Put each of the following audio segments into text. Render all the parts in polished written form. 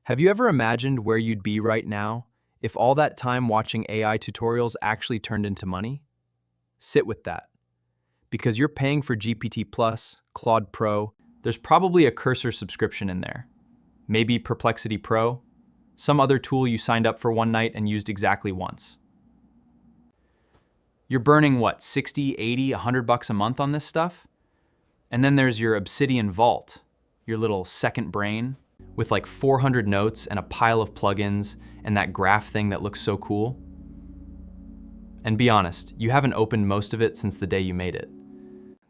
Have you ever imagined where you'd be right now if all that time watching AI tutorials actually turned into money? Sit with that. Because you're paying for GPT Plus, Claude Pro, there's probably a cursor subscription in there. Maybe Perplexity Pro, some other tool you signed up for one night and used exactly once. You're burning what, 60, 80, 100 bucks a month on this stuff? And then there's your Obsidian Vault, your little second brain, with like 400 notes and a pile of plugins and that graph thing that looks so cool. And be honest, you haven't opened most of it since the day you made it.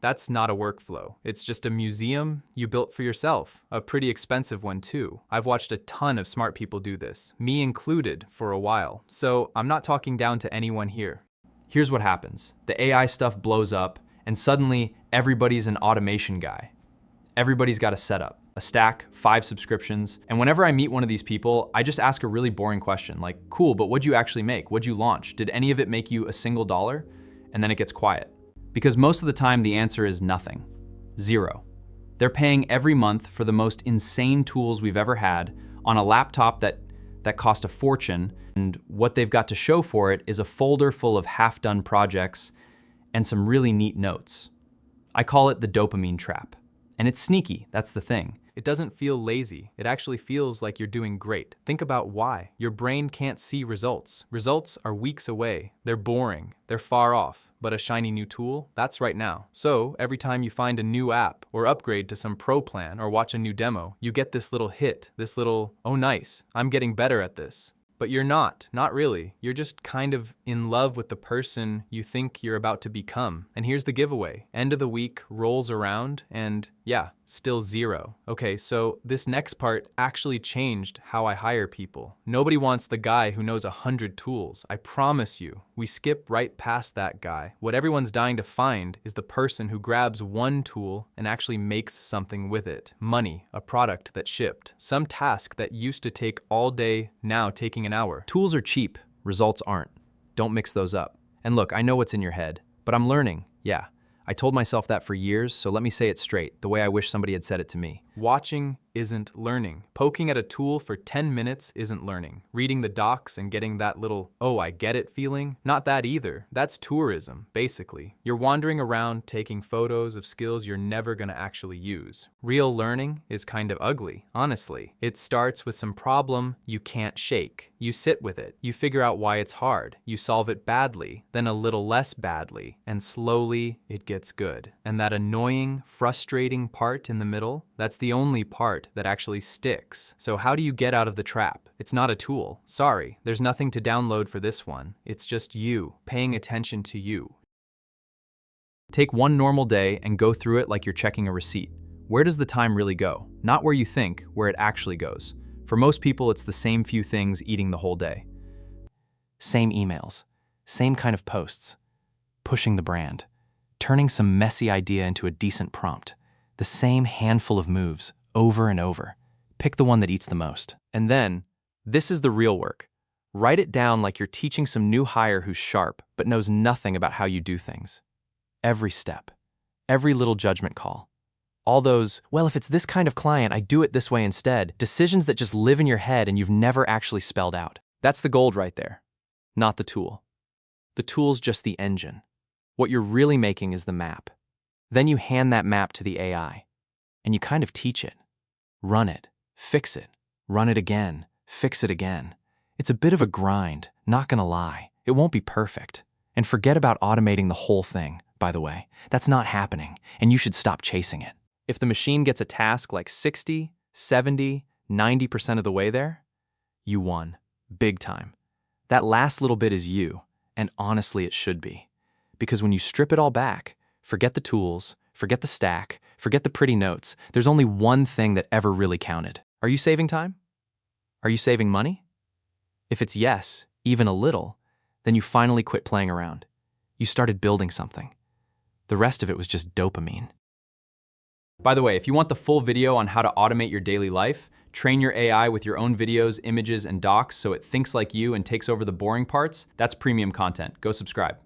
That's not a workflow. It's just a museum you built for yourself, a pretty expensive one too. I've watched a ton of smart people do this, me included, for a while, so I'm not talking down to anyone here. Here's what happens. The AI stuff blows up, and suddenly everybody's an automation guy. Everybody's got a setup, a stack, 5 subscriptions, and whenever I meet one of these people, I just ask a really boring question, like, cool, but what'd you actually make? What'd you launch? Did any of it make you a single dollar? And then it gets quiet. Because most of the time the answer is nothing. Zero. They're paying every month for the most insane tools we've ever had on a laptop that cost a fortune, and what they've got to show for it is a folder full of half-done projects and some really neat notes. I call it the dopamine trap. And it's sneaky, that's the thing. It doesn't feel lazy. It actually feels like you're doing great. Think about why. Your brain can't see results. Results are weeks away. They're boring. They're far off. But a shiny new tool, that's right now. So every time you find a new app or upgrade to some pro plan or watch a new demo, you get this little hit, this little, oh nice, I'm getting better at this. But you're not really. You're just kind of in love with the person you think you're about to become. And here's the giveaway. End of the week rolls around and yeah, still zero. Okay, so this next part actually changed how I hire people. Nobody wants the guy who knows 100 tools. I promise you, we skip right past that guy. What everyone's dying to find is the person who grabs one tool and actually makes something with it. Money, a product that shipped. Some task that used to take all day, now taking an hour. Tools are cheap, results aren't. Don't mix those up. And look, I know what's in your head, but I'm learning, yeah. I told myself that for years, so let me say it straight, the way I wish somebody had said it to me. Watching isn't learning. Poking at a tool for 10 minutes isn't learning. Reading the docs and getting that little, oh, I get it feeling, not that either. That's tourism, basically. You're wandering around taking photos of skills you're never gonna actually use. Real learning is kind of ugly, honestly. It starts with some problem you can't shake. You sit with it. You figure out why it's hard. You solve it badly, then a little less badly, and slowly it gets good. And that annoying, frustrating part in the middle, that's the only part that actually sticks. So how do you get out of the trap? It's not a tool. Sorry, there's nothing to download for this one. It's just you, paying attention to you. Take one normal day and go through it like you're checking a receipt. Where does the time really go? Not where you think, where it actually goes. For most people, it's the same few things eating the whole day. Same emails, same kind of posts, pushing the brand, turning some messy idea into a decent prompt, the same handful of moves, over and over. Pick the one that eats the most. And then, this is the real work. Write it down like you're teaching some new hire who's sharp, but knows nothing about how you do things. Every step, every little judgment call. All those, well, if it's this kind of client, I do it this way instead. Decisions that just live in your head and you've never actually spelled out. That's the gold right there, not the tool. The tool's just the engine. What you're really making is the map. Then you hand that map to the AI, and you kind of teach it. Run it, fix it, run it again, fix it again. It's a bit of a grind, not gonna lie. It won't be perfect. And forget about automating the whole thing, by the way. That's not happening, and you should stop chasing it. If the machine gets a task like 60, 70, 90% of the way there, you won, big time. That last little bit is you, and honestly it should be. Because when you strip it all back, forget the tools, forget the stack, forget the pretty notes, there's only one thing that ever really counted. Are you saving time? Are you saving money? If it's yes, even a little, then you finally quit playing around. You started building something. The rest of it was just dopamine. By the way, if you want the full video on how to automate your daily life, train your AI with your own videos, images, and docs so it thinks like you and takes over the boring parts, that's premium content. Go subscribe.